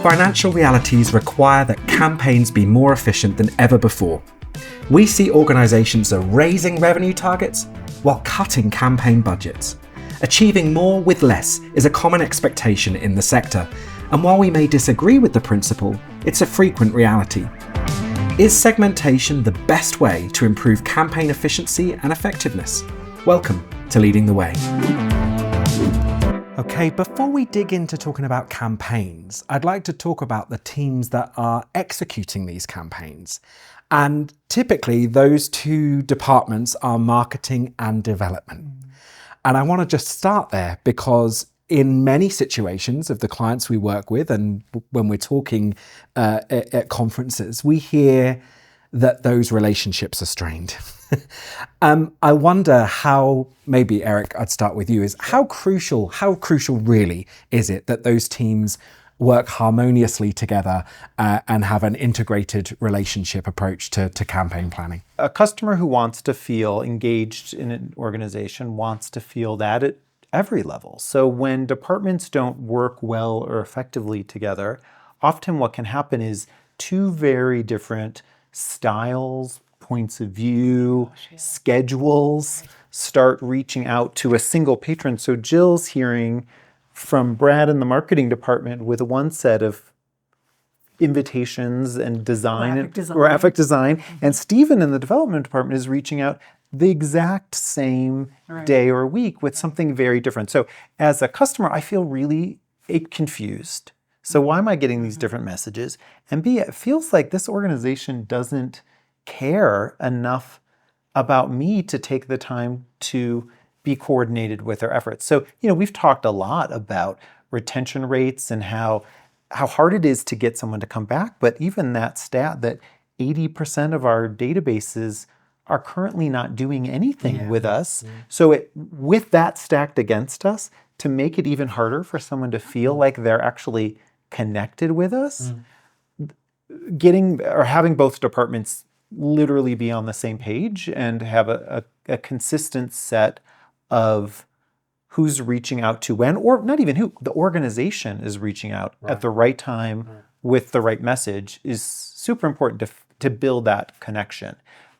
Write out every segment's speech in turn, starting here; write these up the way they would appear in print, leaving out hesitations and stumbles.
Financial realities require that campaigns be more efficient than ever before. We see organisations are raising revenue targets while cutting campaign budgets. Achieving more with less is a common expectation in the sector, and while we may disagree with the principle, it's a frequent reality. Is segmentation the best way to improve campaign efficiency and effectiveness? Welcome to Leading the Way. Okay, before we dig into talking about campaigns, I'd like to talk about the teams that are executing these campaigns. And typically those two departments are marketing and development. And I want to just start there because in many situations of the clients we work with, and when we're talking at conferences, we hear that those relationships are strained. I wonder how, maybe Eric, I'd start with you, is how crucial really is it that those teams work harmoniously together and have an integrated relationship approach to campaign planning? A customer who wants to feel engaged in an organization wants to feel that at every level. So when departments don't work well or effectively together, often what can happen is two very different styles, points of view, schedules start reaching out to a single patron. So Jill's hearing from Brad in the marketing department with one set of invitations and graphic design, and Stephen in the development department is reaching out the exact same day or week with something very different. So as a customer, I feel really confused. So why am I getting these different messages? And B, it feels like this organization doesn't care enough about me to take the time to be coordinated with their efforts. So, we've talked a lot about retention rates and how hard it is to get someone to come back, but even that stat that 80% of our databases are currently not doing anything with us. So with that stacked against us, to make it even harder for someone to feel like they're actually connected with us, having both departments literally be on the same page and have a consistent set of who's reaching out to when, or not even who, the organization is reaching out at the right time with the right message is super important to build that connection.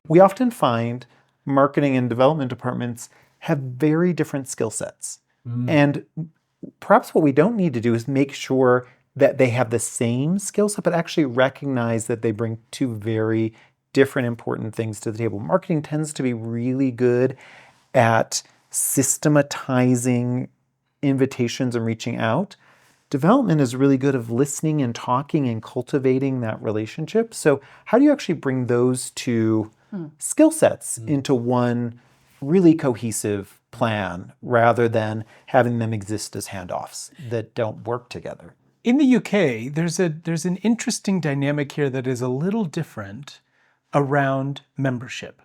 We often find marketing and development departments have very different skill sets. And perhaps what we don't need to do is make sure that they have the same skill set, but actually recognize that they bring two very different important things to the table. Marketing tends to be really good at systematizing invitations and reaching out. Development is really good at listening and talking and cultivating that relationship. So how do you actually bring those two skill sets into one really cohesive plan rather than having them exist as handoffs that don't work together? In the UK, there's an interesting dynamic here that is a little different around membership.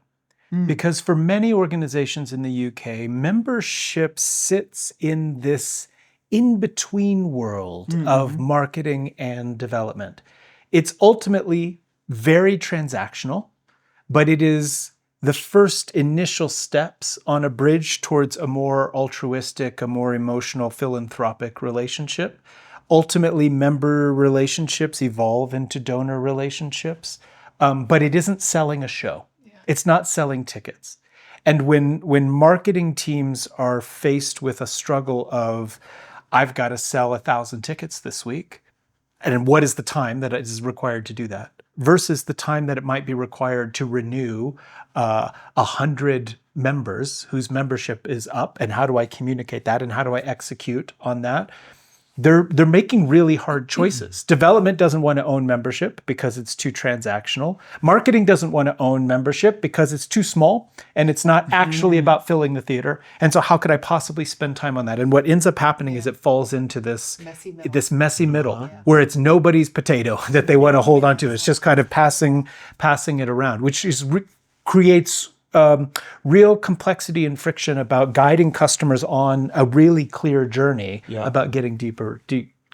Because for many organizations in the UK, membership sits in this in-between world of marketing and development. It's ultimately very transactional, but it is the first initial steps on a bridge towards a more altruistic, a more emotional, philanthropic relationship. Ultimately, member relationships evolve into donor relationships, but it isn't selling a show. It's not selling tickets. And when marketing teams are faced with a struggle of, I've got to sell 1,000 tickets this week, and what is the time that is required to do that, versus the time that it might be required to renew 100 members whose membership is up, and how do I communicate that, and how do I execute on that? They're making really hard choices. Development doesn't want to own membership because it's too transactional. Marketing doesn't want to own membership because it's too small and it's not actually about filling the theater. And so how could I possibly spend time on that? And what ends up happening is it falls into this messy middle where it's nobody's potato that they want to hold on to. It's just kind of passing it around, which creates real complexity and friction about guiding customers on a really clear journey about getting deeper,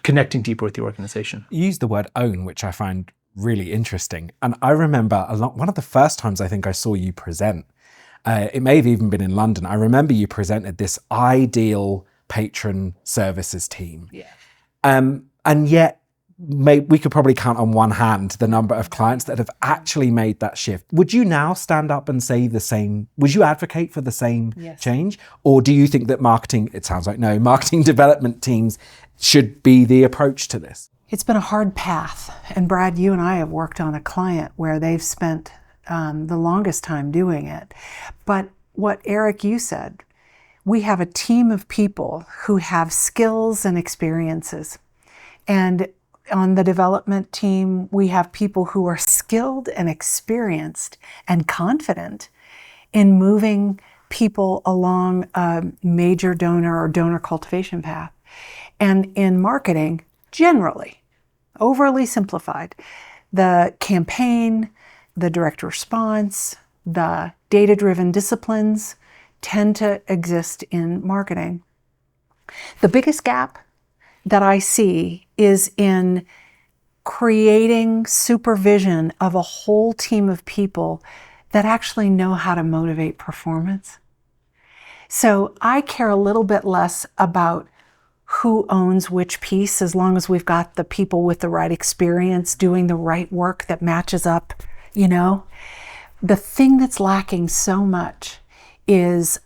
connecting deeper with the organization. You used the word own, which I find really interesting. And I remember one of the first times I think I saw you present, it may have even been in London. I remember you presented this ideal patron services team. And yet we could probably count on one hand the number of clients that have actually made that shift. Would you now stand up and say the same? Would you advocate for the same change? Or do you think that it sounds like no, marketing development teams should be the approach to this? It's been a hard path. And Brad, you and I have worked on a client where they've spent the longest time doing it. But what Eric, you said, we have a team of people who have skills and experiences. And on the development team, we have people who are skilled and experienced and confident in moving people along a major donor or donor cultivation path. And in marketing, generally, overly simplified, the campaign, the direct response, the data-driven disciplines tend to exist in marketing. The biggest gap that I see is in creating supervision of a whole team of people that actually know how to motivate performance. So I care a little bit less about who owns which piece, as long as we've got the people with the right experience doing the right work that matches up, The thing that's lacking so much is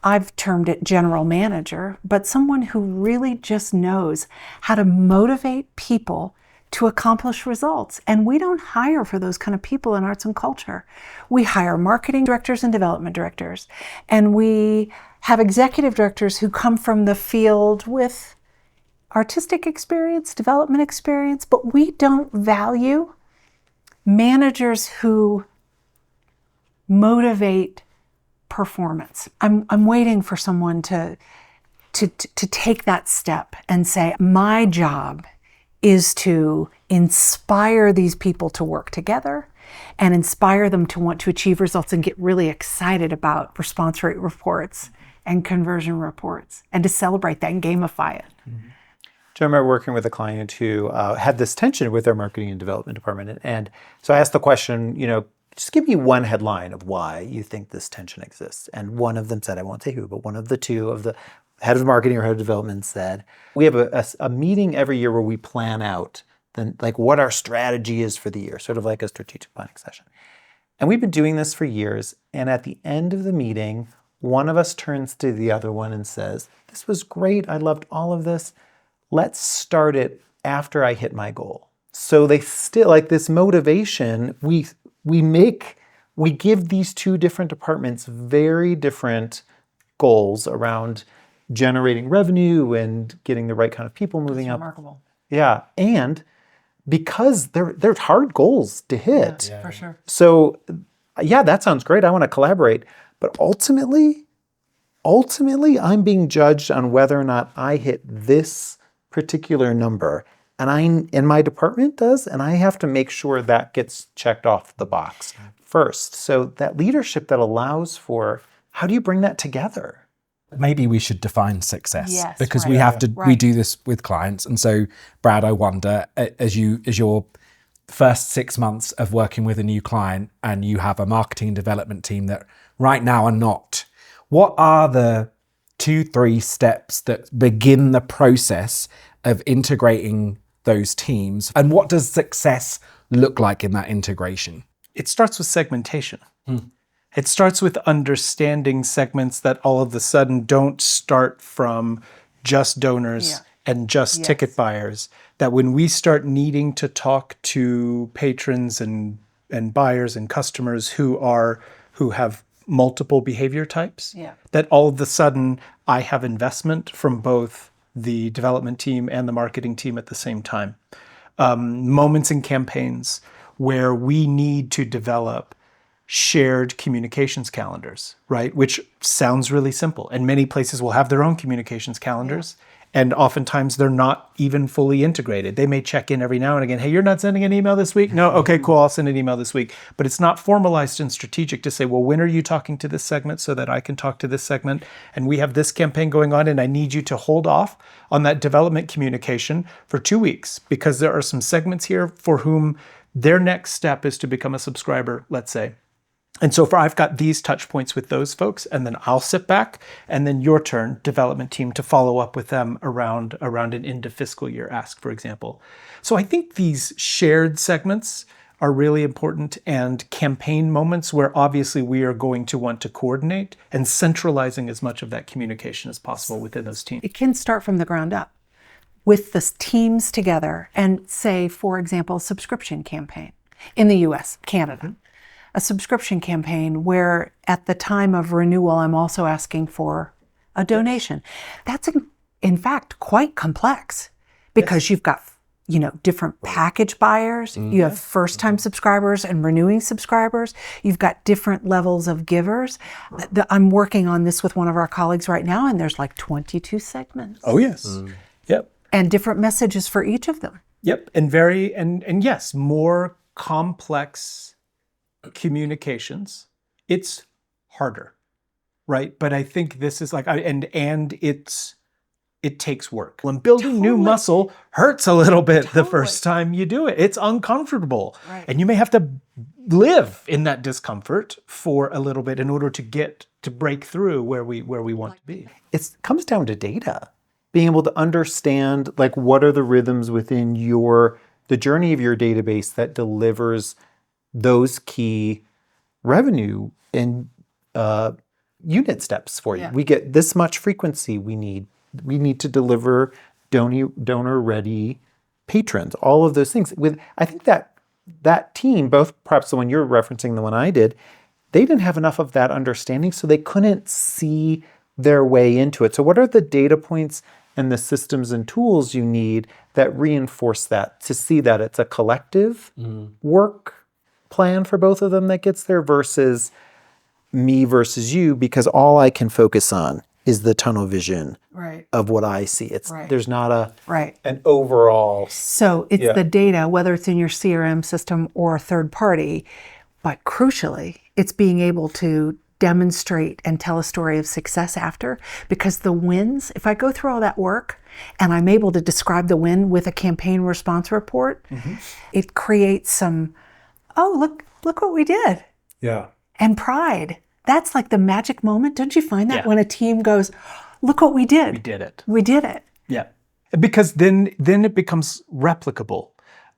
I've termed it general manager, but someone who really just knows how to motivate people to accomplish results. And we don't hire for those kind of people in arts and culture. We hire marketing directors and development directors. And we have executive directors who come from the field with artistic experience, development experience, but we don't value managers who motivate performance. I'm waiting for someone to take that step and say, my job is to inspire these people to work together and inspire them to want to achieve results and get really excited about response rate reports and conversion reports and to celebrate that and gamify it. Mm-hmm. I remember working with a client who had this tension with their marketing and development department. And so I asked the question, just give me one headline of why you think this tension exists. And one of them said, I won't say who, but one of the two of the head of marketing or head of development said, we have a meeting every year where we plan out what our strategy is for the year, sort of like a strategic planning session. And we've been doing this for years. And at the end of the meeting, one of us turns to the other one and says, this was great. I loved all of this. Let's start it after I hit my goal. So they still, like this motivation, we give these two different departments very different goals around generating revenue and getting the right kind of people moving up. Remarkable. Yeah, and because they're hard goals to hit. Yeah, for sure. So yeah, that sounds great. I want to collaborate. But ultimately, I'm being judged on whether or not I hit this particular number. And my department does, and I have to make sure that gets checked off the box first. So that leadership that allows for, how do you bring that together? Maybe we should define success, because right. we have to. We do this with clients, and so Brad, I wonder, as your first 6 months of working with a new client, and you have a marketing and development team that right now are not. What are the 2-3 steps that begin the process of integrating those teams, and what does success look like in that integration? It starts with segmentation. It starts with understanding segments that all of a sudden don't start from just donors and just ticket buyers. That when we start needing to talk to patrons and buyers and customers who have multiple behavior types, that all of a sudden I have investment from both the development team and the marketing team at the same time. Moments in campaigns where we need to develop shared communications calendars, right? Which sounds really simple. And many places will have their own communications calendars. And oftentimes they're not even fully integrated. They may check in every now and again. Hey, you're not sending an email this week? No? Okay, cool. I'll send an email this week. But it's not formalized and strategic to say, well, when are you talking to this segment so that I can talk to this segment? And we have this campaign going on and I need you to hold off on that development communication for 2 weeks because there are some segments here for whom their next step is to become a subscriber, let's say. And so far, I've got these touch points with those folks, and then I'll sit back, and then your turn, development team, to follow up with them around an end of fiscal year ask, for example. So I think these shared segments are really important, and campaign moments where obviously we are going to want to coordinate and centralizing as much of that communication as possible within those teams. It can start from the ground up with the teams together and say, for example, a subscription campaign in the US, Canada. A subscription campaign where at the time of renewal, I'm also asking for a donation. That's in fact quite complex because you've got, different package buyers, you have first-time subscribers and renewing subscribers, you've got different levels of givers. I'm working on this with one of our colleagues right now, and there's like 22 segments. Oh, yes. Yep. And different messages for each of them. Yep. And yes, more complex communications. It's harder, right? But I think this is like, it takes work. And building new muscle hurts a little bit the first time you do it. It's uncomfortable. Right. And you may have to live in that discomfort for a little bit in order to break through where we want to be. It comes down to data. Being able to understand like what are the rhythms within the journey of your database that delivers those key revenue and unit steps for you. Yeah. We get this much frequency. We need to deliver donor-ready patrons. All of those things. I think that team, both perhaps the one you're referencing, the one I did, they didn't have enough of that understanding, so they couldn't see their way into it. So what are the data points and the systems and tools you need that reinforce that, to see that it's a collective work plan for both of them that gets there versus me versus you, because all I can focus on is the tunnel vision of what I see. There's not an overall. So it's the data, whether it's in your CRM system or a third party, but crucially, it's being able to demonstrate and tell a story of success after, because the wins, if I go through all that work and I'm able to describe the win with a campaign response report, it creates some, look what we did. Yeah. And pride. That's like the magic moment. Don't you find that when a team goes, look what we did. We did it. We did it. Yeah. Because then it becomes replicable.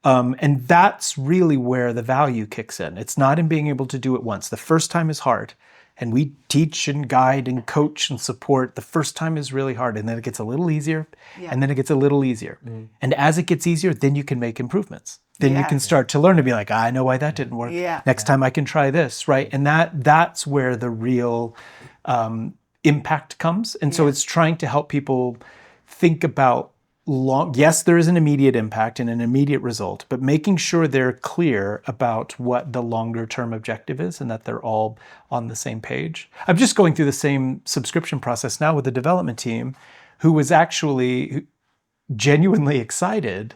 And that's really where the value kicks in. It's not in being able to do it once. The first time is hard. And we teach and guide and coach and support. The first time is really hard. And then it gets a little easier. Yeah. And then it gets a little easier. And as it gets easier, then you can make improvements. Then you can start to learn to be like, I know why that didn't work. Yeah. Next time I can try this, right? And that's where the real impact comes. And so it's trying to help people think about yes, there is an immediate impact and an immediate result, but making sure they're clear about what the longer term objective is and that they're all on the same page. I'm just going through the same subscription process now with the development team, who was actually genuinely excited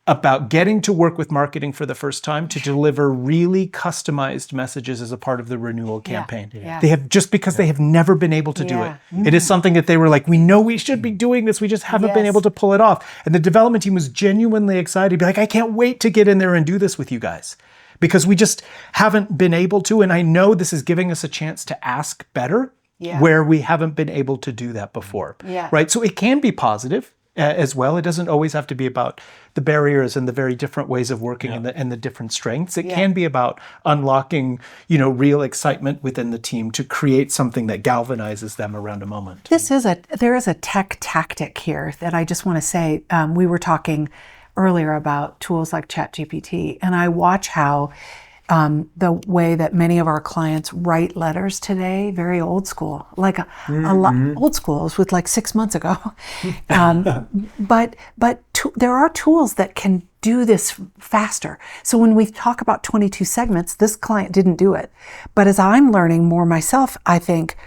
about getting to work with marketing for the first time to deliver really customized messages as a part of the renewal campaign. They have, just because they have never been able to do it. It is something that they were like, we know we should be doing this, we just haven't been able to pull it off. And the development team was genuinely excited to be like, I can't wait to get in there and do this with you guys, because we just haven't been able to. And I know this is giving us a chance to ask better where we haven't been able to do that before. Right? So it can be positive as well. It doesn't always have to be about the barriers and the very different ways of working and the different strengths. It can be about unlocking, real excitement within the team to create something that galvanizes them around a moment. There is a tech tactic here that I just want to say. We were talking earlier about tools like ChatGPT, and I watch how the way that many of our clients write letters today, very old school, like a lot old schools with like 6 months ago. But there are tools that can do this faster. So when we talk about 22 segments, this client didn't do it. But as I'm learning more myself, I think,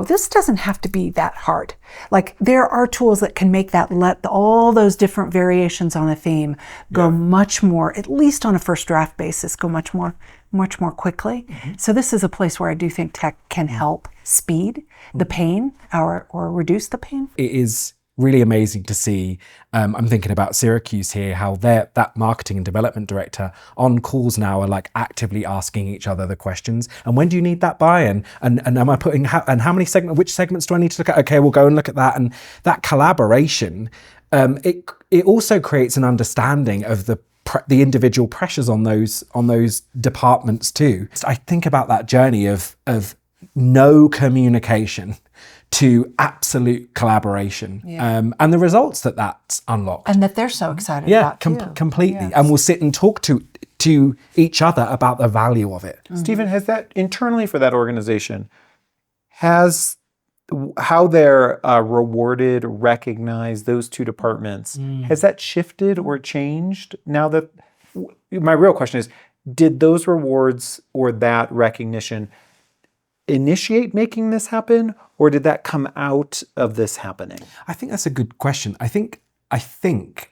this doesn't have to be that hard. Like, there are tools that can make that, let all those different variations on a theme go much more, at least on a first draft basis, go much more quickly. So this is a place where I do think tech can help speed the pain or reduce the pain. It is really amazing to see. I'm thinking about Syracuse here, how that marketing and development director on calls now are like actively asking each other the questions. And when do you need that by? And am I putting, and how many which segments do I need to look at? Okay, we'll go and look at that. And that collaboration, it also creates an understanding of the individual pressures on those departments too. I think about that journey of no communication to absolute collaboration, and the results that's unlocked, and that they're so excited about too. Completely. Yes. And we'll sit and talk to each other about the value of it. Stephen, has that internally for that organization, has how they're rewarded, recognized, those two departments, has that shifted or changed now that, my real question is, did those rewards or that recognition initiate making this happen, or did that come out of this happening? I think that's a good question. I think,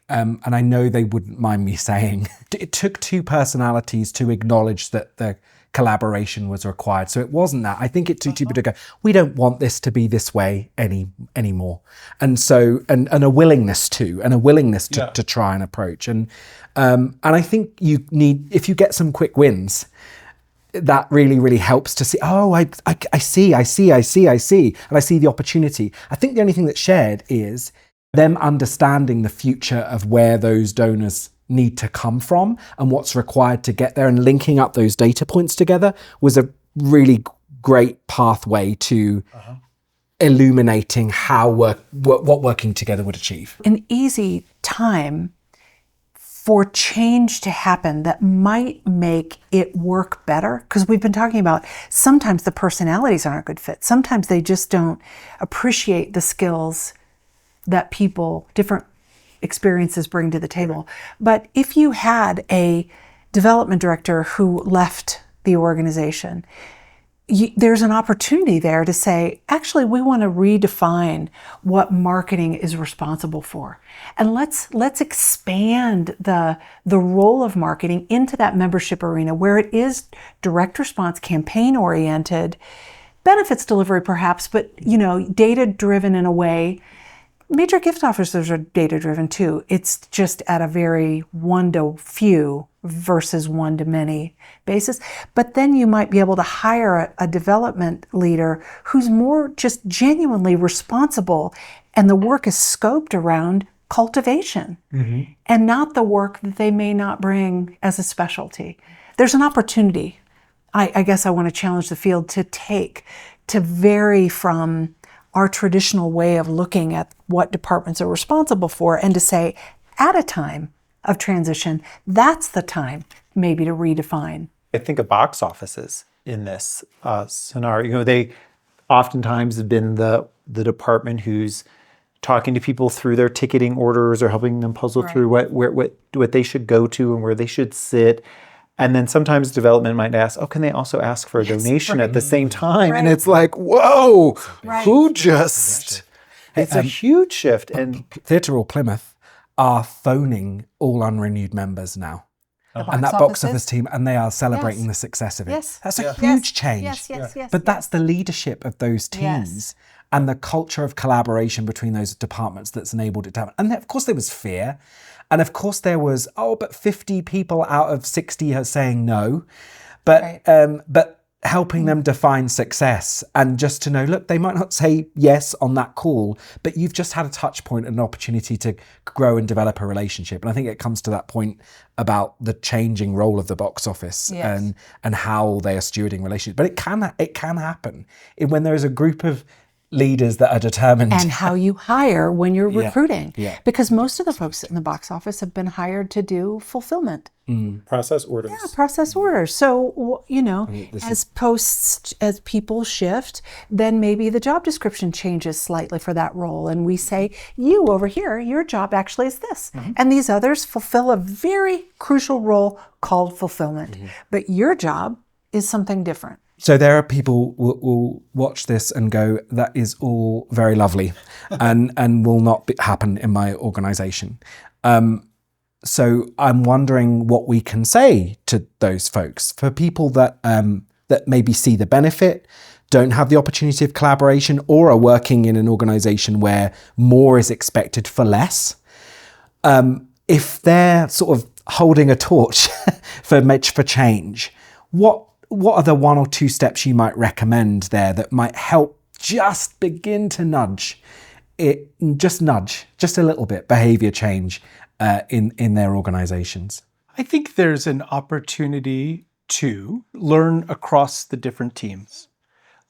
and I know they wouldn't mind me saying, it took two personalities to acknowledge that the collaboration was required. So it wasn't that. I think it took two people to go, we don't want this to be this way anymore. And so, and a willingness to try and approach. And I think you need, if you get some quick wins, that really, really helps to see, oh, I see, and I see the opportunity. I think the only thing that's shared is them understanding the future of where those donors need to come from and what's required to get there, and linking up those data points together was a really great pathway to illuminating how what working together would achieve. An easy time for change to happen that might make it work better, because we've been talking about sometimes the personalities aren't a good fit. Sometimes they just don't appreciate the skills that different experiences bring to the table. But if you had a development director who left the organization, there's an opportunity there to say, actually, we want to redefine what marketing is responsible for. And let's expand the role of marketing into that membership arena where it is direct response, campaign oriented, benefits delivery perhaps, but data driven in a way. Major gift officers are data driven too. It's just at a very one to few versus one to many basis. But then you might be able to hire a development leader who's more just genuinely responsible, and the work is scoped around cultivation and not the work that they may not bring as a specialty. There's an opportunity, I guess I want to challenge the field to vary from our traditional way of looking at what departments are responsible for, and to say, at a time of transition, that's the time maybe to redefine. I think of box offices in this scenario. They oftentimes have been the department who's talking to people through their ticketing orders or helping them puzzle through what they should go to and where they should sit. And then sometimes development might ask, can they also ask for a donation at the same time? And it's like, whoa, who just... It's a huge shift. And Theatre or Plymouth are phoning all unrenewed members now. And that box office team, and they are celebrating the success of it. Yes. That's a huge change. Yes. But that's the leadership of those teams and the culture of collaboration between those departments that's enabled it to happen. And of course there was fear. And of course there was, but 50 people out of 60 are saying no. But helping them define success, and just to know, look, they might not say yes on that call, but you've just had a touch point and an opportunity to grow and develop a relationship. And I think it comes to that point about the changing role of the box office and how they are stewarding relationships. But it can happen when there is a group of leaders that are determined. And how you hire when you're recruiting. Yeah. Because most of the folks in the box office have been hired to do fulfillment. process orders. Yeah, process orders. So, as people shift, then maybe the job description changes slightly for that role. And we say, you over here, your job actually is this. And these others fulfill a very crucial role called fulfillment. But your job is something different. So there are people who will watch this and go, that is all very lovely and will not happen in my organization. So I'm wondering what we can say to those folks, for people that maybe see the benefit, don't have the opportunity of collaboration or are working in an organization where more is expected for less, if they're sort of holding a torch for change, what are the one or two steps you might recommend there that might help just begin to nudge just a little bit behavior change in their organizations? I think there's an opportunity to learn across the different teams,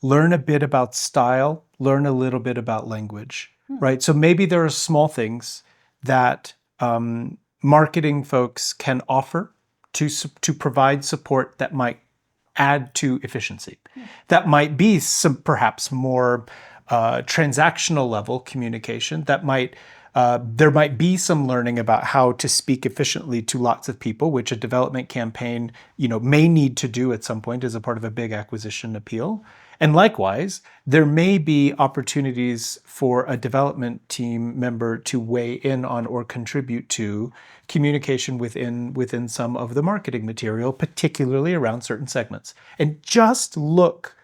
learn a bit about style, learn a little bit about language, right? So maybe there are small things that marketing folks can offer to provide support that might add to efficiency. That might be some perhaps more transactional level communication. That might there might be some learning about how to speak efficiently to lots of people, which a development campaign, may need to do at some point as a part of a big acquisition appeal. And likewise, there may be opportunities for a development team member to weigh in on or contribute to communication within some of the marketing material, particularly around certain segments. And just look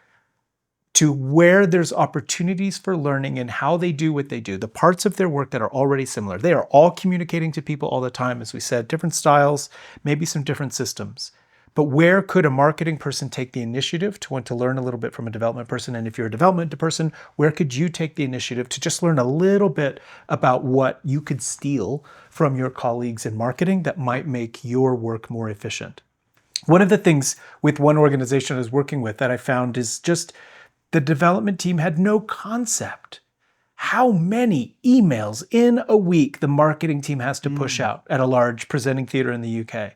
to where there's opportunities for learning and how they do what they do, the parts of their work that are already similar. They are all communicating to people all the time, as we said, different styles, maybe some different systems. But where could a marketing person take the initiative to want to learn a little bit from a development person? And if you're a development person, where could you take the initiative to just learn a little bit about what you could steal from your colleagues in marketing that might make your work more efficient? One of the things with one organization I was working with that I found is just the development team had no concept how many emails in a week the marketing team has to push out at a large presenting theater in the UK.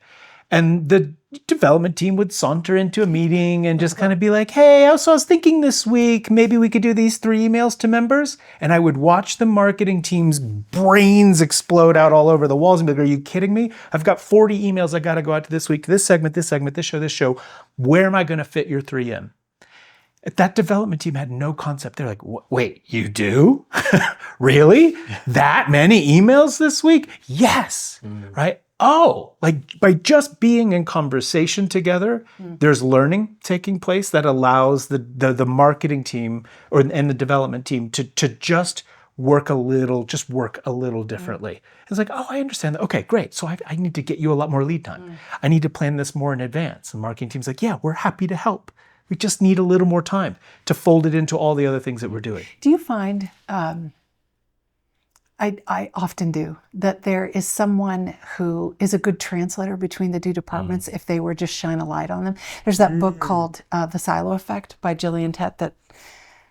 And the development team would saunter into a meeting and just kind of be like, hey, I was thinking this week, maybe we could do these 3 emails to members. And I would watch the marketing team's brains explode out all over the walls and be like, are you kidding me? I've got 40 emails I got to go out to this week, this segment, this show. Where am I going to fit your 3 in? That development team had no concept. They're like, wait, you do? Really? That many emails this week? Yes, right? Oh, like by just being in conversation together, there's learning taking place that allows the marketing team and the development team to just work a little differently. It's like, oh, I understand that. Okay, great. So I need to get you a lot more lead time. I need to plan this more in advance. And the marketing team's like, yeah, we're happy to help. We just need a little more time to fold it into all the other things that we're doing. Do you find, I often do, that there is someone who is a good translator between the two departments if they were just shine a light on them? There's that book called The Silo Effect by Gillian Tett that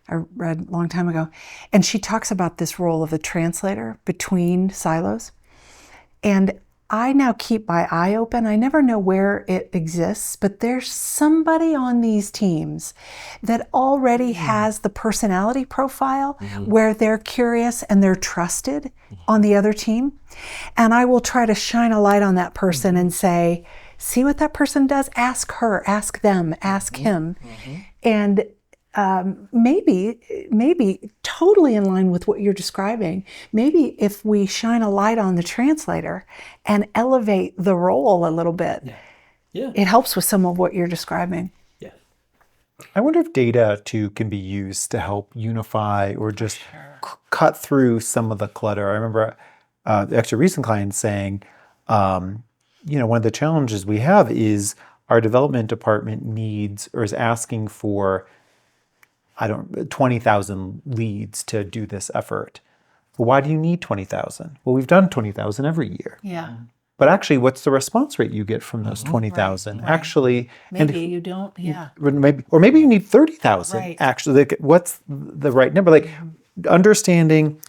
I read a long time ago. And she talks about this role of the translator between silos. And I now keep my eye open. I never know where it exists, but there's somebody on these teams that already has the personality profile where they're curious and they're trusted on the other team. And I will try to shine a light on that person and say, see what that person does? Ask her, ask them, ask him. And maybe totally in line with what you're describing, maybe if we shine a light on the translator and elevate the role a little bit, it helps with some of what you're describing. I wonder if data too can be used to help unify or just cut through some of the clutter. I remember actually a recent client saying, one of the challenges we have is our development department needs or is asking for 20,000 leads to do this effort. Well, why do you need 20,000? Well, we've done 20,000 every year. Yeah. But actually, what's the response rate you get from those 20,000? Right. Actually, Maybe you don't, maybe you need 30,000. Right. Actually, what's the right number? Like understanding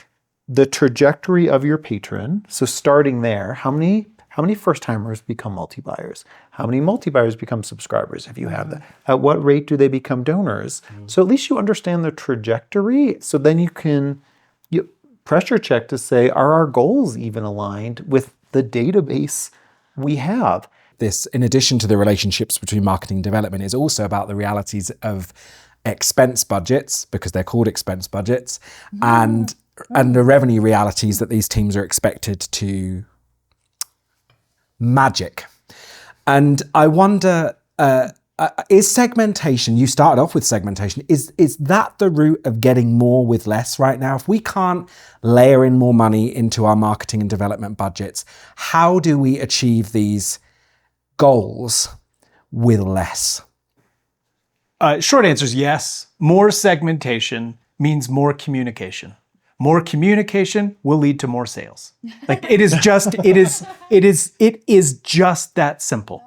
the trajectory of your patron. So starting there, how many first timers become multi-buyers? How many multi-buyers become subscribers if you have that? At what rate do they become donors? So at least you understand the trajectory. So then you can pressure check to say, are our goals even aligned with the database we have? This, in addition to the relationships between marketing and development, is also about the realities of expense budgets, because they're called expense budgets, and the revenue realities that these teams are expected to magic. And I wonder, is segmentation, you started off with segmentation, is that the route of getting more with less right now? If we can't layer in more money into our marketing and development budgets, how do we achieve these goals with less? Short answer is yes. More segmentation means more communication. More communication will lead to more sales. Like it is just that simple.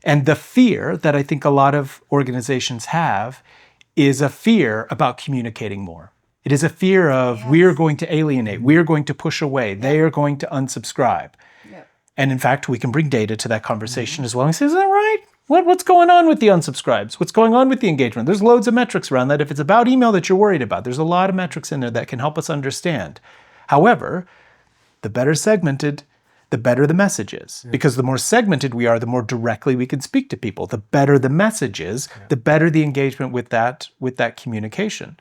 And the fear that I think a lot of organizations have is a fear about communicating more. It is a fear of we are going to alienate, we are going to push away, they are going to unsubscribe. Yep. And in fact, we can bring data to that conversation as well and say, is that right? What's going on with the unsubscribes? What's going on with the engagement? There's loads of metrics around that. If it's about email that you're worried about, there's a lot of metrics in there that can help us understand. However, the better segmented, the better the message is. Because the more segmented we are, the more directly we can speak to people. The better the message is, the better the engagement with that communication.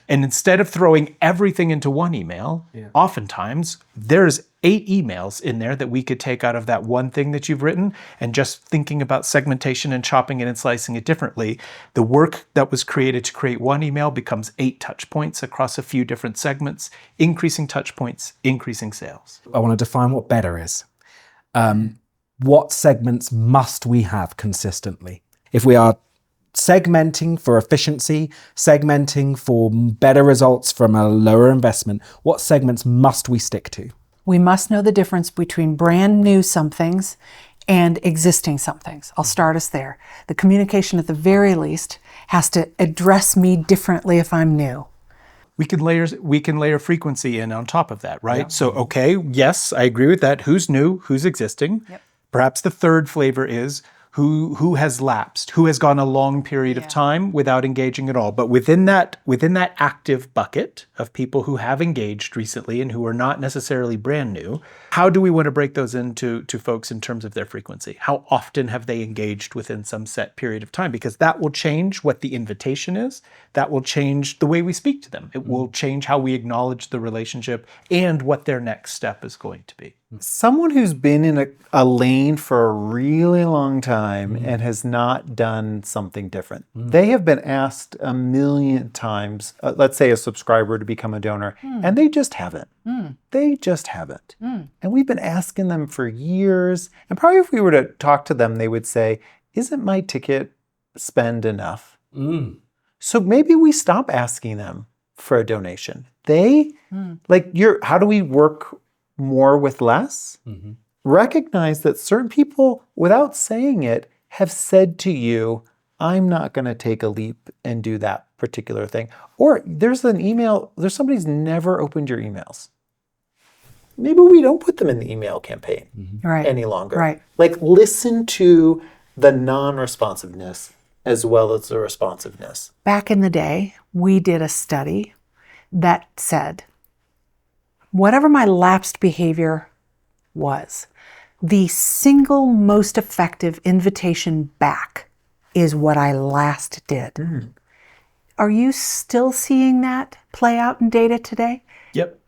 And instead of throwing everything into one email, oftentimes there's 8 emails in there that we could take out of that one thing that you've written, and just thinking about segmentation and chopping it and slicing it differently, the work that was created to create one email becomes 8 touch points across a few different segments, increasing touch points, increasing sales. I want to define what better is. What segments must we have consistently? If we are segmenting for efficiency, segmenting for better results from a lower investment, what segments must we stick to? We must know the difference between brand new somethings and existing somethings. I'll start us there. The communication at the very least has to address me differently if I'm new. We can layer frequency in on top of that, right? Yeah. So, okay, yes, I agree with that. Who's new? Who's existing? Yep. Perhaps the third flavor is who has lapsed, who has gone a long period of time without engaging at all. But within that active bucket of people who have engaged recently and who are not necessarily brand new, how do we want to break those into folks in terms of their frequency? How often have they engaged within some set period of time? Because that will change what the invitation is. That will change the way we speak to them. It will change how we acknowledge the relationship and what their next step is going to be. Someone who's been in a lane for a really long time and has not done something different. They have been asked a million times, let's say a subscriber, to become a donor, and they just haven't. They just haven't. And we've been asking them for years. And probably if we were to talk to them, they would say, isn't my ticket spend enough? So maybe we stop asking them for a donation. How do we work more with less? Recognize that certain people, without saying it, have said to you, I'm not going to take a leap and do that particular thing. Or there's somebody's never opened your emails. Maybe we don't put them in the email campaign any longer. Right. Like, listen to the non-responsiveness as well as the responsiveness. Back in the day, we did a study that said, whatever my lapsed behavior was, the single most effective invitation back is what I last did. Are you still seeing that play out in data today? Yep.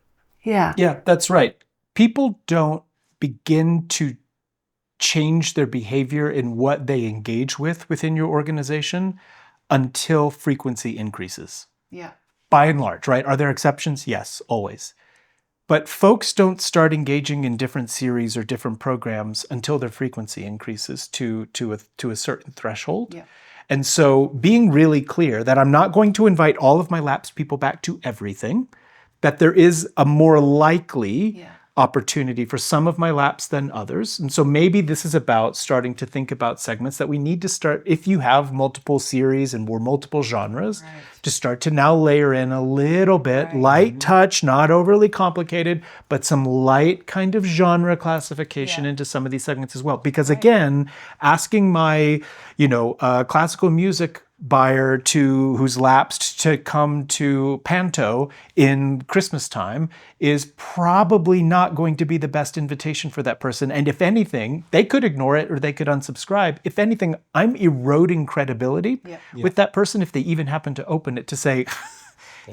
Yeah. Yeah, that's right. People don't begin to change their behavior in what they engage with within your organization until frequency increases. Yeah. By and large, right? Are there exceptions? Yes, always. But folks don't start engaging in different series or different programs until their frequency increases to a certain threshold. Yeah. And so being really clear that I'm not going to invite all of my lapsed people back to everything, that there is a more likely opportunity for some of my laps than others. And so maybe this is about starting to think about segments that we need to start, if you have multiple series and more multiple genres, to start to now layer in a little bit, light touch, not overly complicated, but some light kind of genre classification into some of these segments as well. Because again, asking my, classical music buyer who's lapsed to come to Panto in Christmas time is probably not going to be the best invitation for that person. And if anything, they could ignore it or they could unsubscribe. If anything, I'm eroding credibility with that person if they even happen to open it to say,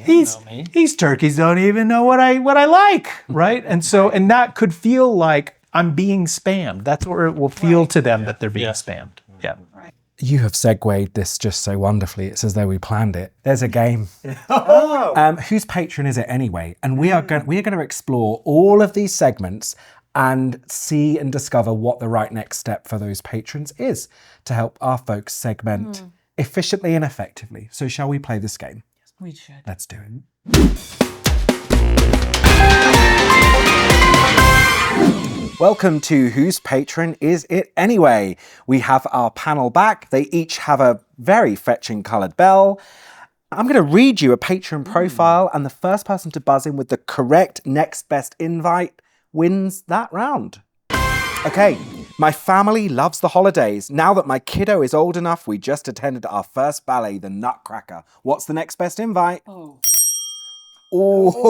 these turkeys don't even know what I like, right? And that could feel like I'm being spammed. That's what it will feel to them, that they're being spammed. Yeah. You have segued this just so wonderfully. It's as though we planned it. There's a game. Whose patron is it anyway? And we are going to explore all of these segments and see and discover what the right next step for those patrons is to help our folks segment efficiently and effectively. So shall we play this game? Yes, we should. Let's do it. Welcome to Whose Patron Is It Anyway? We have our panel back. They each have a very fetching coloured bell. I'm going to read you a patron profile, and the first person to buzz in with the correct next best invite wins that round. Okay, my family loves the holidays. Now that my kiddo is old enough, we just attended our first ballet, the Nutcracker. What's the next best invite? Who's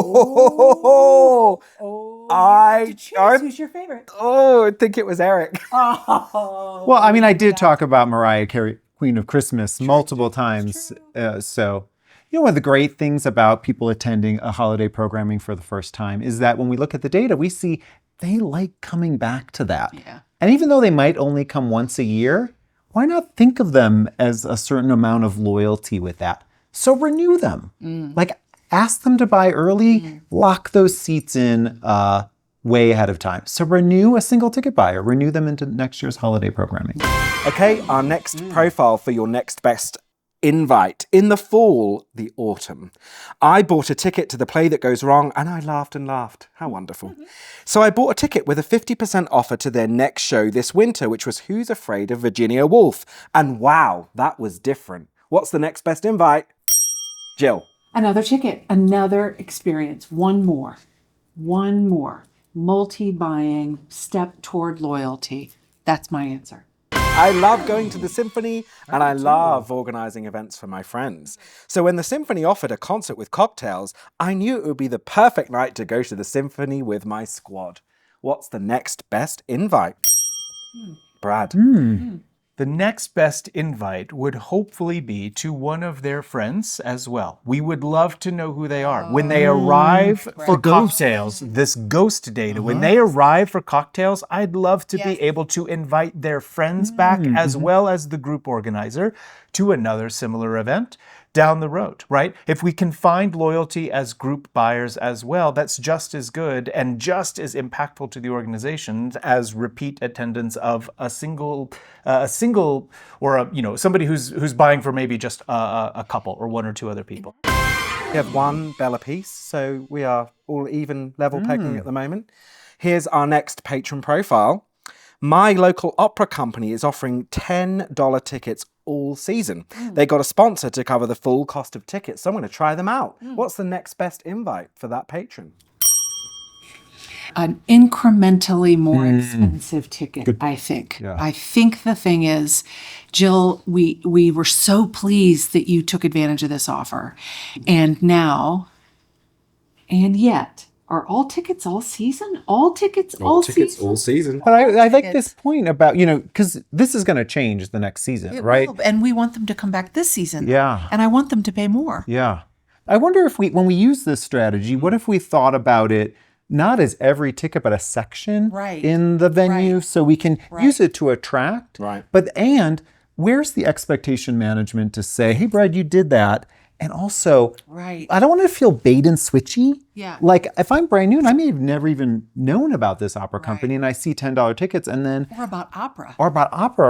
your favorite? I think it was Eric. Well, I mean, I did talk about Mariah Carey, Queen of Christmas, multiple times. So, one of the great things about people attending a holiday programming for the first time is that when we look at the data, we see they like coming back to that. Yeah. And even though they might only come once a year, why not think of them as a certain amount of loyalty with that? So renew them. Like, ask them to buy early, lock those seats in way ahead of time. So renew a single ticket buyer, renew them into next year's holiday programming. Okay, our next profile for your next best invite. In the fall, the autumn, I bought a ticket to the play that goes wrong, and I laughed and laughed. How wonderful. So I bought a ticket with a 50% offer to their next show this winter, which was Who's Afraid of Virginia Woolf? And wow, that was different. What's the next best invite? Jill. Another ticket, another experience, one more. Multi-buying, step toward loyalty. That's my answer. I love going to the symphony, and I love organising events for my friends. So when the symphony offered a concert with cocktails, I knew it would be the perfect night to go to the symphony with my squad. What's the next best invite? Brad. The next best invite would hopefully be to one of their friends as well. We would love to know who they are. When they arrive for cocktails, this ghost data, when they arrive for cocktails, I'd love to be able to invite their friends back as well as the group organizer to another similar event down the road, right? If we can find loyalty as group buyers as well, that's just as good and just as impactful to the organization as repeat attendance of a single or somebody who's buying for maybe just a couple or one or two other people. We have one bell apiece, so we are all even level pegging at the moment. Here's our next patron profile. My local opera company is offering $10 tickets all season. They got a sponsor to cover the full cost of tickets, so I'm going to try them out. What's the next best invite for that patron? An incrementally more expensive ticket, I think. Yeah. I think the thing is, Jill, we were so pleased that you took advantage of this offer. And yet, are all tickets all season? All tickets all season? But I like this point about, because this is going to change the next season, It right? will, and we want them to come back this season. Yeah. And I want them to pay more. Yeah. I wonder if when we use this strategy, what if we thought about it not as every ticket, but a section in the venue, so we can use it to attract. Right. And where's the expectation management to say, hey, Brad, you did that. And also, I don't want to feel bait and switchy. Yeah. Like if I'm brand new and I may have never even known about this opera company and I see $10 tickets and then... Or about opera.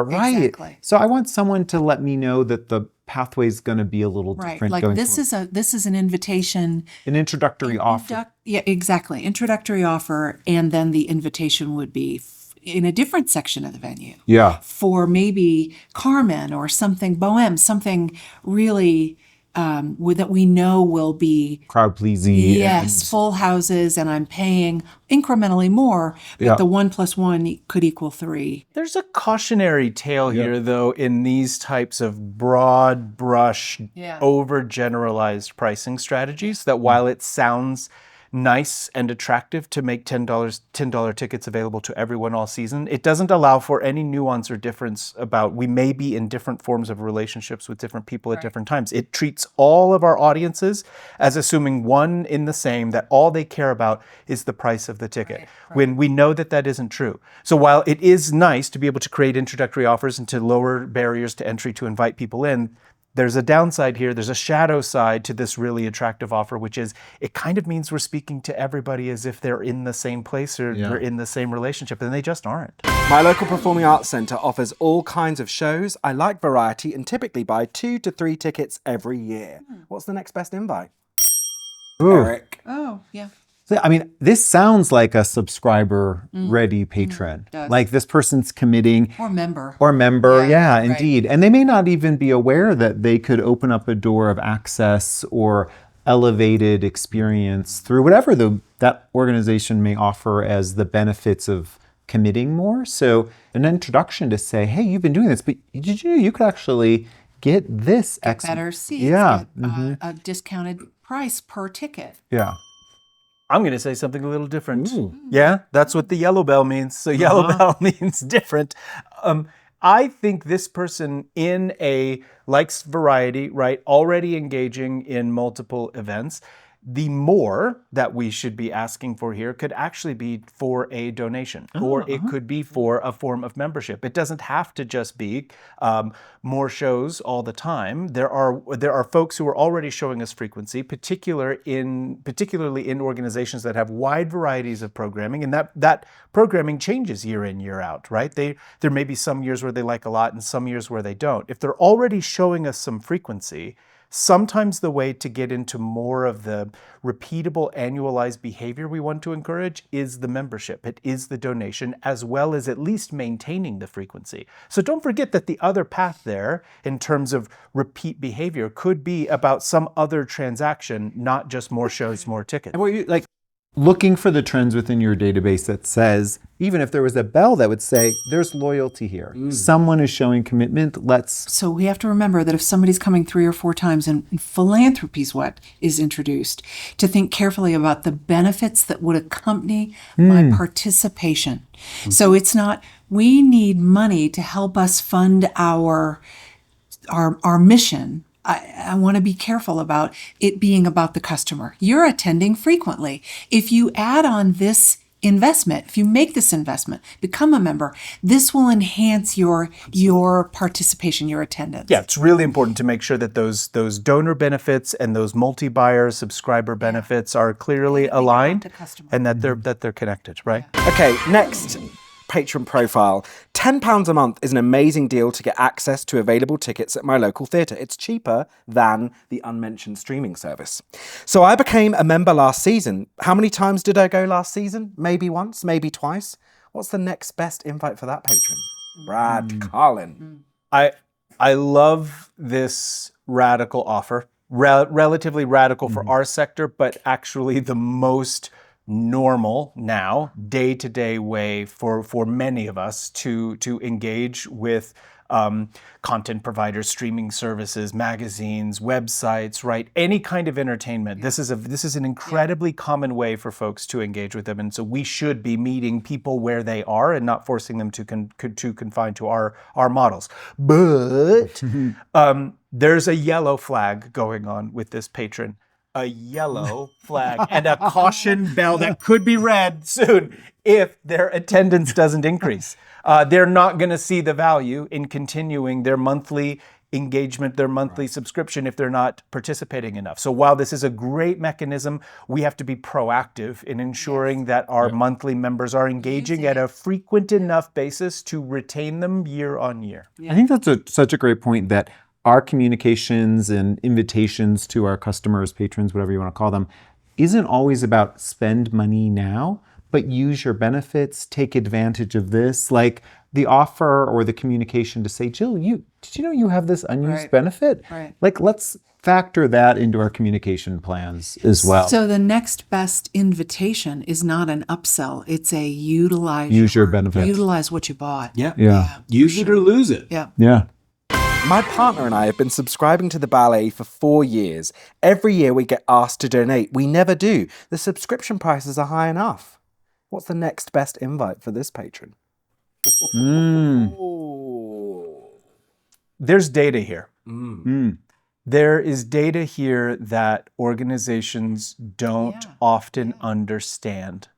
Right. Exactly. So I want someone to let me know that the pathway is going to be a little different. Like this is an invitation. An introductory offer. Yeah, exactly. Introductory offer. And then the invitation would be in a different section of the venue. Yeah. For maybe Carmen or something, Bohème, something really... that we know will be crowd pleasing. Yes, full houses, and I'm paying incrementally more, but the 1 + 1 could equal 3. There's a cautionary tale here, though, in these types of broad brush, overgeneralized pricing strategies, that while it sounds nice and attractive to make $10 tickets available to everyone all season. It doesn't allow for any nuance or difference about we may be in different forms of relationships with different people at different times. It treats all of our audiences as assuming one in the same, that all they care about is the price of the ticket, when we know that that isn't true. So while it is nice to be able to create introductory offers and to lower barriers to entry to invite people in, there's a downside here. There's a shadow side to this really attractive offer, which is it kind of means we're speaking to everybody as if they're in the same place or they're in the same relationship, and they just aren't. My local performing arts centre offers all kinds of shows. I like variety and typically buy 2 to 3 tickets every year. What's the next best invite? Eric. Oh, yeah. I mean, this sounds like a subscriber-ready patron. Like this person's committing. Or member. Yeah, indeed. And they may not even be aware that they could open up a door of access or elevated experience through whatever that organization may offer as the benefits of committing more. So an introduction to say, hey, you've been doing this, but did you know you could actually get this? Get better seats. Yeah. Get, a discounted price per ticket. Yeah. I'm going to say something a little different. Yeah, that's what the yellow bell means. So yellow bell means different. I think this person likes variety, right? Already engaging in multiple events. The more that we should be asking for here could actually be for a donation, or it could be for a form of membership. It doesn't have to just be more shows all the time. There are folks who are already showing us frequency, particularly in organizations that have wide varieties of programming, and that programming changes year in, year out, right? There may be some years where they like a lot and some years where they don't. If they're already showing us some frequency, sometimes the way to get into more of the repeatable, annualized behavior we want to encourage is the membership. It is the donation, as well as at least maintaining the frequency. So don't forget that the other path there, in terms of repeat behavior, could be about some other transaction, not just more shows, more tickets. Looking for the trends within your database that says, even if there was a bell that would say, there's loyalty here. Someone is showing commitment, So we have to remember that if somebody's coming 3 or 4 times and philanthropy is what is introduced, to think carefully about the benefits that would accompany my participation. So it's not, we need money to help us fund our mission. I want to be careful about it being about the customer. You're attending frequently. If you add on this investment, if you make this investment, become a member, this will enhance your participation, your attendance. Yeah, it's really important to make sure that those donor benefits and those multi-buyer subscriber benefits are clearly aligned and that they're connected, right? Okay, next patron profile. £10 a month is an amazing deal to get access to available tickets at my local theatre. It's cheaper than the unmentioned streaming service. So I became a member last season. How many times did I go last season? Maybe once, maybe twice. What's the next best invite for that patron? Brad Carlin. I love this radical offer. Relatively radical for our sector, but actually the most normal now, day-to-day way for many of us to engage with content providers, streaming services, magazines, websites, right? Any kind of entertainment. This is an incredibly common way for folks to engage with them, and so we should be meeting people where they are and not forcing them to confine to our models. But there's a yellow flag going on with this patron. A yellow flag and a caution bell that could be read soon if their attendance doesn't increase. They're not going to see the value in continuing their monthly engagement, their monthly subscription, if they're not participating enough. So while this is a great mechanism, we have to be proactive in ensuring that our monthly members are engaging at a frequent enough basis to retain them year on year. I think that's such a great point, that our communications and invitations to our customers, patrons, whatever you want to call them, isn't always about spend money now, but use your benefits, take advantage of this. Like the offer or the communication to say, Jill, did you know you have this unused benefit? Right. Like, let's factor that into our communication plans as well. So the next best invitation is not an upsell. It's a use your benefits. Utilize what you bought. Yeah. Yeah. Use it or lose it. Yeah. Yeah. My partner and I have been subscribing to the ballet for 4 years. Every year we get asked to donate. We never do. The subscription prices are high enough. What's the next best invite for this patron? There's data here. There is data here that organizations don't often understand.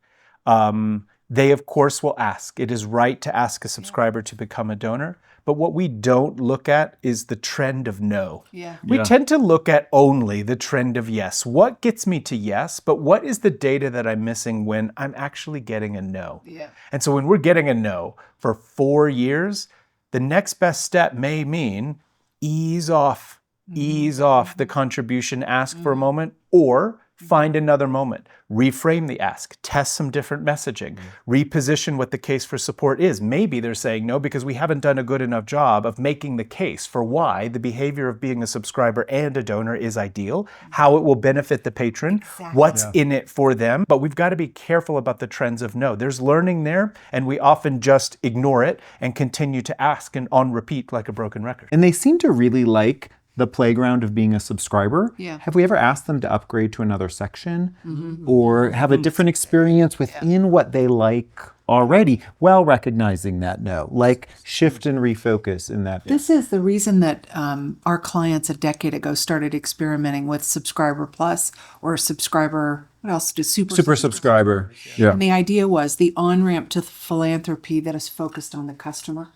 They, of course, will ask. It is right to ask a subscriber to become a donor. But what we don't look at is the trend of no. We tend to look at only the trend of yes. What gets me to yes, but what is the data that I'm missing when I'm actually getting a no? And so when we're getting a no for 4 years, the next best step may mean ease off the contribution, ask for a moment, or find another moment. Reframe the ask, test some different messaging, reposition what the case for support is. Maybe they're saying no because we haven't done a good enough job of making the case for why the behavior of being a subscriber and a donor is ideal, how it will benefit the patron, what's in it for them. But we've got to be careful about the trends of no. There's learning there, and we often just ignore it and continue to ask and on repeat like a broken record. And they seem to really like the playground of being a subscriber. Have we ever asked them to upgrade to another section or have a different experience within what they like already, while recognizing that no, like shift and refocus in that. This is the reason that our clients a decade ago started experimenting with Subscriber Plus or Subscriber, what else? Super subscriber. And the idea was the on-ramp to philanthropy that is focused on the customer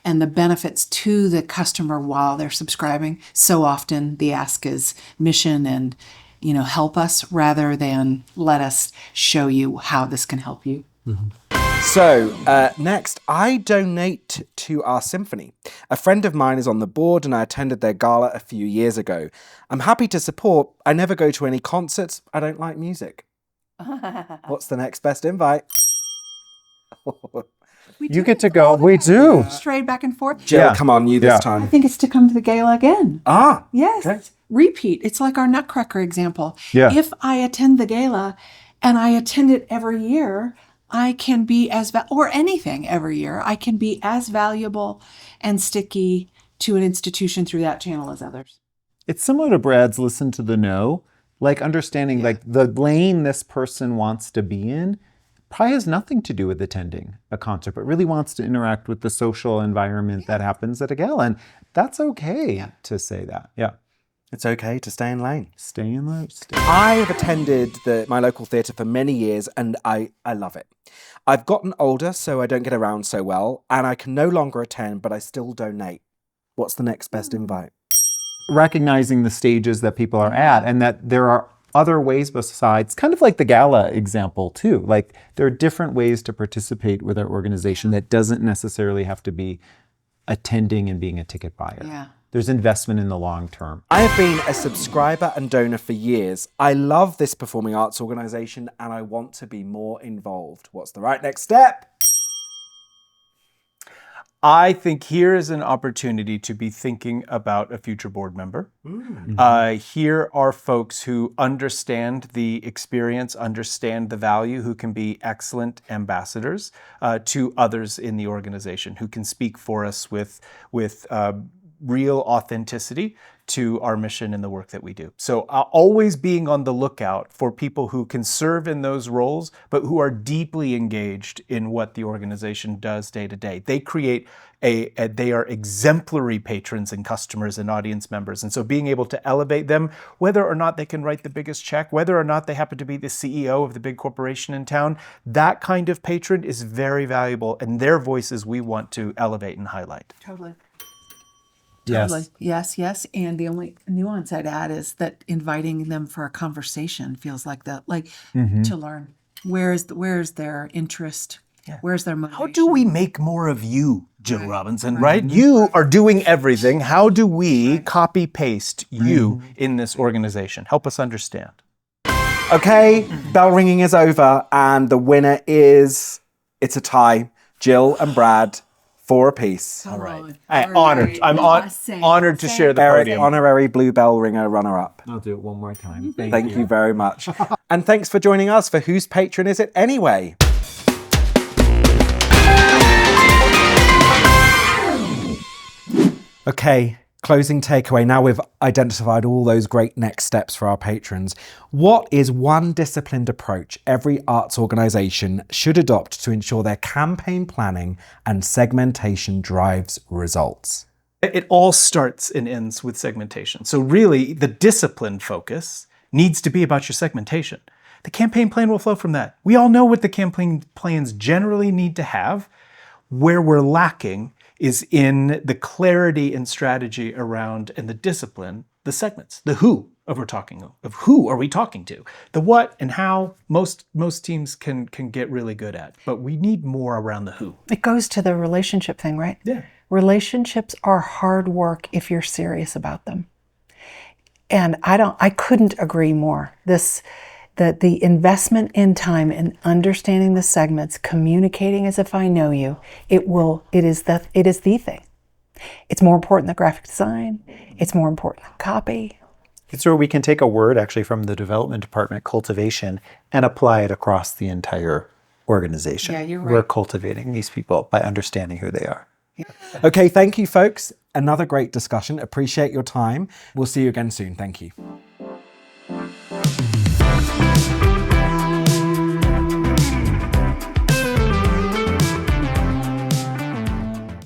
and the benefits to the customer while they're subscribing. So often the ask is mission and, help us rather than let us show you how this can help you. So, next, I donate to our symphony. A friend of mine is on the board and I attended their gala a few years ago. I'm happy to support. I never go to any concerts. I don't like music. What's the next best invite? You get to go. We do. Straight back and forth. Jill, come on, you this time. I think it's to come to the gala again. Yes. Okay. Repeat. It's like our Nutcracker example. If I attend the gala and I attend it every year, I can be or anything every year, I can be as valuable and sticky to an institution through that channel as others. It's similar to Brad's listen to the no, like understanding like the lane this person wants to be in probably has nothing to do with attending a concert, but really wants to interact with the social environment that happens at a gala. And that's okay to say that. It's okay to stay in lane. Stay in lane. I have attended my local theatre for many years and I love it. I've gotten older, so I don't get around so well, and I can no longer attend, but I still donate. What's the next best invite? Recognizing the stages that people are at and that there are other ways besides, kind of like the gala example too. Like there are different ways to participate with our organization that doesn't necessarily have to be attending and being a ticket buyer. There's investment in the long term. I have been a subscriber and donor for years. I love this performing arts organisation and I want to be more involved. What's the right next step? I think here is an opportunity to be thinking about a future board member. Here are folks who understand the experience, understand the value, who can be excellent ambassadors to others in the organization, who can speak for us with real authenticity to our mission and the work that we do. So always being on the lookout for people who can serve in those roles, but who are deeply engaged in what the organization does day to day. They create they are exemplary patrons and customers and audience members. And so being able to elevate them, whether or not they can write the biggest check, whether or not they happen to be the CEO of the big corporation in town, that kind of patron is very valuable. And their voices we want to elevate and highlight. Totally. Yes. Yes. And the only nuance I'd add is that inviting them for a conversation feels like that, to learn where's their interest, where's their motivation. How do we make more of you, Jill Robinson, right? You are doing everything. How do we copy paste you in this organization? Help us understand. Okay, bell ringing is over and the winner is, it's a tie, Jill and Brad. 4 apiece. All right. Honored. I'm honored to share the Eric, podium. honorary blue bell ringer runner-up. I'll do it one more time. Thank you very much. And thanks for joining us for Whose Patron Is It Anyway? Okay, closing takeaway, now we've identified all those great next steps for our patrons, what is one disciplined approach every arts organisation should adopt to ensure their campaign planning and segmentation drives results? It all starts and ends with segmentation. So really, the discipline focus needs to be about your segmentation. The campaign plan will flow from that. We all know what the campaign plans generally need to have. Where we're lacking is in the clarity and strategy around, and the discipline, the segments, the who of who are we talking to, the what and how most teams can get really good at, but we need more around the who. It goes to the relationship thing, right? Yeah. Relationships are hard work if you're serious about them. And I couldn't agree more. That the investment in time in understanding the segments, communicating as if I know you, it is the thing. It's more important than graphic design. It's more important than copy. It's where we can take a word actually from the development department, cultivation, and apply it across the entire organization. Yeah, you're right. We're cultivating these people by understanding who they are. Okay, thank you, folks. Another great discussion. Appreciate your time. We'll see you again soon. Thank you.